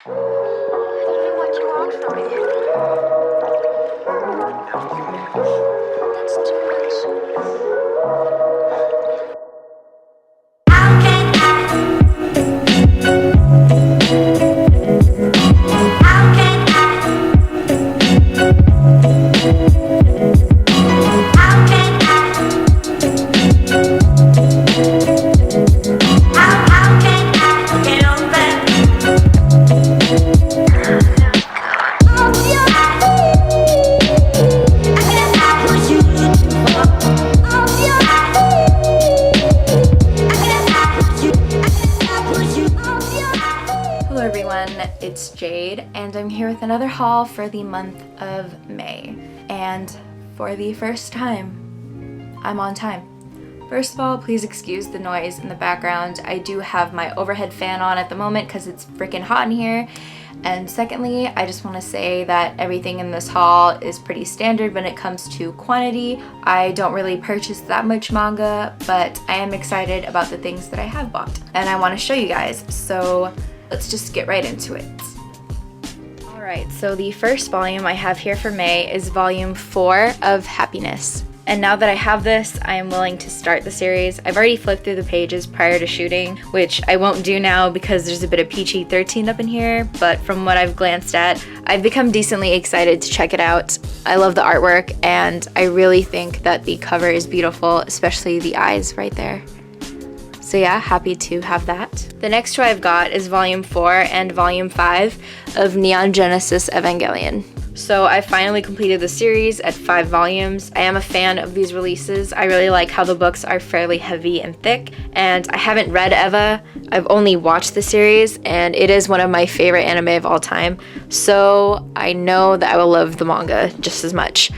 What you want from me? That's too much. How can I? How can I? How can I? How can I get over? Hello everyone, it's Jade, and I'm here with another haul for the month of May. And for the first time, I'm on time. First of all, please excuse the noise in the background. I do have my overhead fan on at the moment because it's freaking hot in here. And secondly, I just want to say that everything in this haul is pretty standard when it comes to quantity. I don't really purchase that much manga, but I am excited about the things that I have bought. And I want to show you guys, so let's just get right into it. Alright, so the first volume I have here for May is volume 4 of Happiness. And now that I have this, I am willing to start the series. I've already flipped through the pages prior to shooting, which I won't do now because there's a bit of PG-13 up in here, but from what I've glanced at, I've become decently excited to check it out. I love the artwork, and I really think that the cover is beautiful, especially the eyes right there. So yeah, happy to have that. The next two I've got is volume 4 and volume 5 of Neon Genesis Evangelion. So I finally completed the series at 5 volumes. I am a fan of these releases. I really like how the books are fairly heavy and thick, and I haven't read Eva. I've only watched the series, and it is one of my favorite anime of all time, so I know that I will love the manga just as much.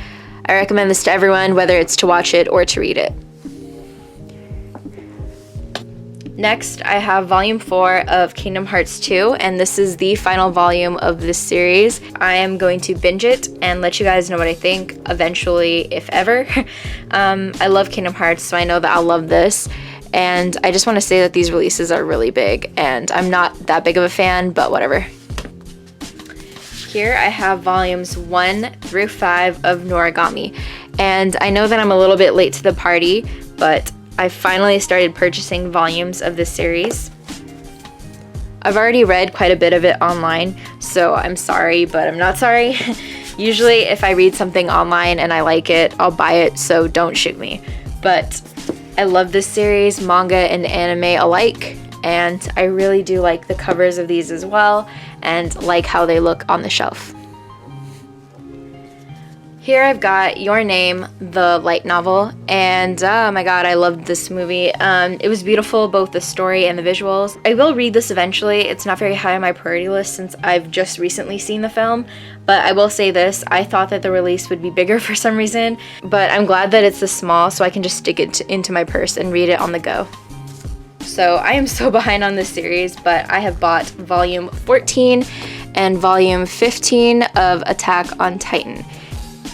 I recommend this to everyone, whether it's to watch it or to read it. Next, I have volume 4 of Kingdom Hearts 2, and this is the final volume of this series. I am going to binge it and let you guys know what I think eventually, if ever. I love Kingdom Hearts, so I know that I'll love this. And I just want to say that these releases are really big, and I'm not that big of a fan, but whatever. Here I have volumes 1 through 5 of Noragami, and I know that I'm a little bit late to the party, but I finally started purchasing volumes of this series. I've already read quite a bit of it online, so I'm sorry, but I'm not sorry. Usually if I read something online and I like it, I'll buy it, so don't shoot me. But I love this series, manga and anime alike, and I really do like the covers of these as well, and like how they look on the shelf. Here I've got Your Name, the light novel, and oh my god, I loved this movie. It was beautiful, both the story and the visuals. I will read this eventually. It's not very high on my priority list since I've just recently seen the film, but I will say this, I thought that the release would be bigger for some reason, but I'm glad that it's this small so I can just stick it into my purse and read it on the go. So I am so behind on this series, but I have bought volume 14 and volume 15 of Attack on Titan.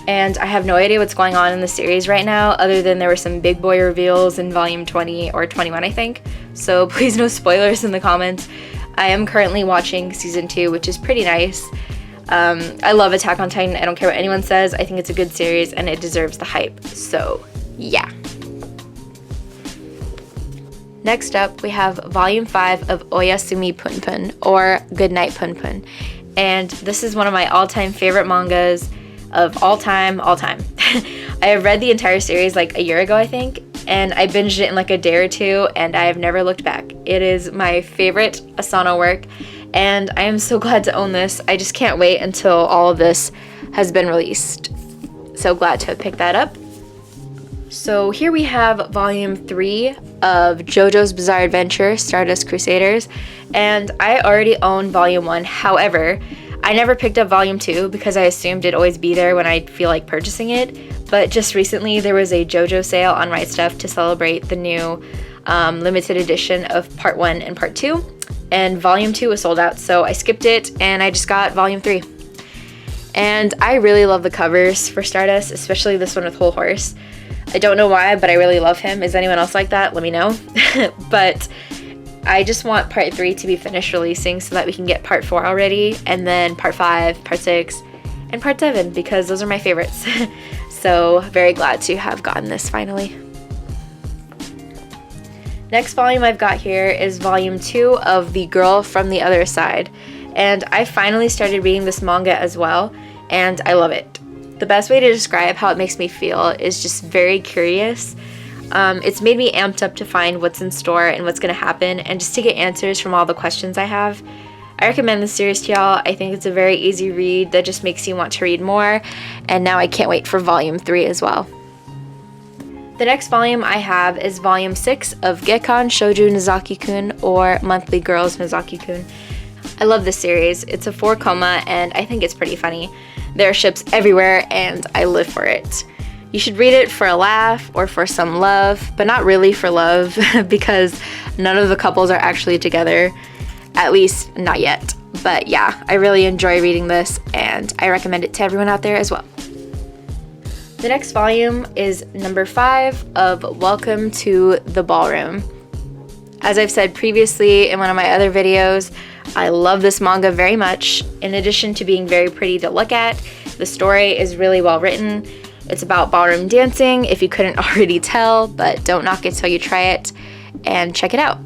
And I have no idea what's going on in the series right now, other than there were some big boy reveals in volume 20 or 21, I think. So please no spoilers in the comments. I am currently watching season 2, which is pretty nice. I love Attack on Titan. I don't care what anyone says. I think it's a good series and it deserves the hype. So yeah. Next up, we have volume 5 of Oyasumi Punpun, or Goodnight Punpun. And this is one of my all-time favorite mangas of all time. I have read the entire series like a year ago, I think, and I binged it in like a day or two, and I have never looked back. It is my favorite Asano work, and I am so glad to own this. I just can't wait until all of this has been released. So glad to have picked that up. So here we have volume 3 of JoJo's Bizarre Adventure, Stardust Crusaders, and I already own volume 1. However, I never picked up volume 2 because I assumed it'd always be there when I feel like purchasing it, but just recently there was a JoJo sale on Right Stuf to celebrate the new limited edition of part 1 and part 2, and volume 2 was sold out, so I skipped it and I just got volume 3. And I really love the covers for Stardust, especially this one with Whole Horse. I don't know why, but I really love him. Is anyone else like that? Let me know. But I just want part 3 to be finished releasing so that we can get part 4 already, and then part 5, part 6, and part 7, because those are my favorites. So very glad to have gotten this finally. Next volume I've got here is volume 2 of The Girl from the Other Side, and I finally started reading this manga as well, and I love it. The best way to describe how it makes me feel is just very curious. It's made me amped up to find what's in store and what's going to happen, and just to get answers from all the questions I have. I recommend this series to y'all. I think it's a very easy read that just makes you want to read more, and now I can't wait for volume 3 as well. The next volume I have is volume 6 of Gekkan Shouju Nozaki-kun, or Monthly Girls Nozaki-kun. I love this series. It's a 4-koma, and I think it's pretty funny. There are ships everywhere, and I live for it. You should read it for a laugh or for some love, but not really for love because none of the couples are actually together, at least not yet. But yeah, I really enjoy reading this, and I recommend it to everyone out there as well. The next volume is number 5 of Welcome to the Ballroom. As I've said previously in one of my other videos, I love this manga very much. In addition to being very pretty to look at, the story is really well written. It's about ballroom dancing, if you couldn't already tell, but don't knock it till you try it, and check it out.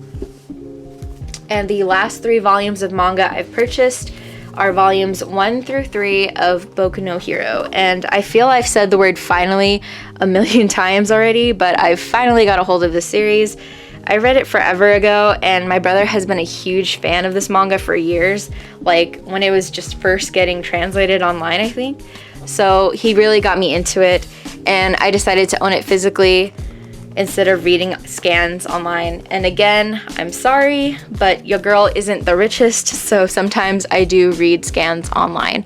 And the last 3 volumes of manga I've purchased are volumes 1 through 3 of Boku no Hero, and I feel I've said the word finally a million times already, but I've finally got a hold of this series. I read it forever ago, and my brother has been a huge fan of this manga for years, like when it was just first getting translated online, I think. So he really got me into it, and I decided to own it physically instead of reading scans online. And again, I'm sorry, but your girl isn't the richest, so sometimes I do read scans online.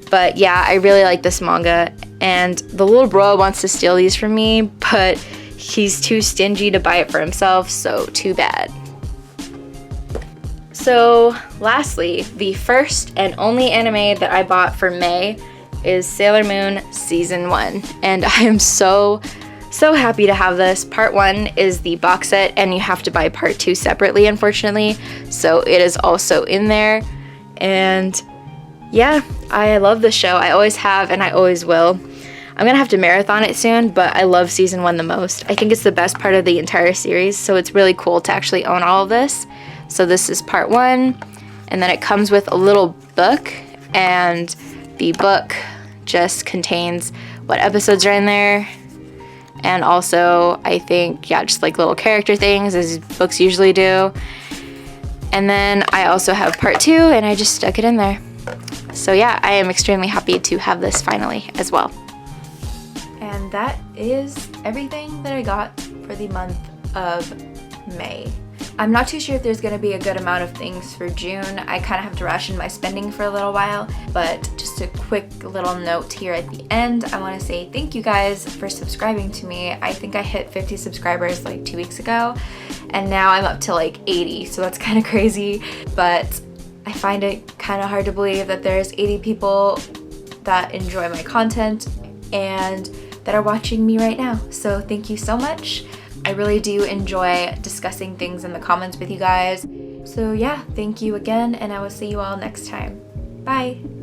But yeah, I really like this manga, and the little bro wants to steal these from me, but he's too stingy to buy it for himself, so too bad. So lastly, the first and only anime that I bought for May is Sailor Moon Season 1, and I am so happy to have this. Part 1 is the box set, and you have to buy part 2 separately, unfortunately, so it is also in there. And yeah, I love this show. I always have, and I always will. I'm gonna have to marathon it soon, but I love Season 1 the most. I think it's the best part of the entire series, so it's really cool to actually own all of this. So this is part 1, and then it comes with a little book, and the book just contains what episodes are in there, and also I think, yeah, just like little character things as books usually do. And then I also have part 2, and I just stuck it in there. So yeah, I am extremely happy to have this finally as well. And that is everything that I got for the month of May. I'm not too sure if there's going to be a good amount of things for June. I kind of have to ration my spending for a little while, but just a quick little note here at the end. I want to say thank you guys for subscribing to me. I think I hit 50 subscribers like 2 weeks ago, and now I'm up to like 80, so that's kind of crazy, but I find it kind of hard to believe that there's 80 people that enjoy my content and that are watching me right now. So thank you so much. I really do enjoy discussing things in the comments with you guys. So yeah, thank you again, and I will see you all next time. Bye!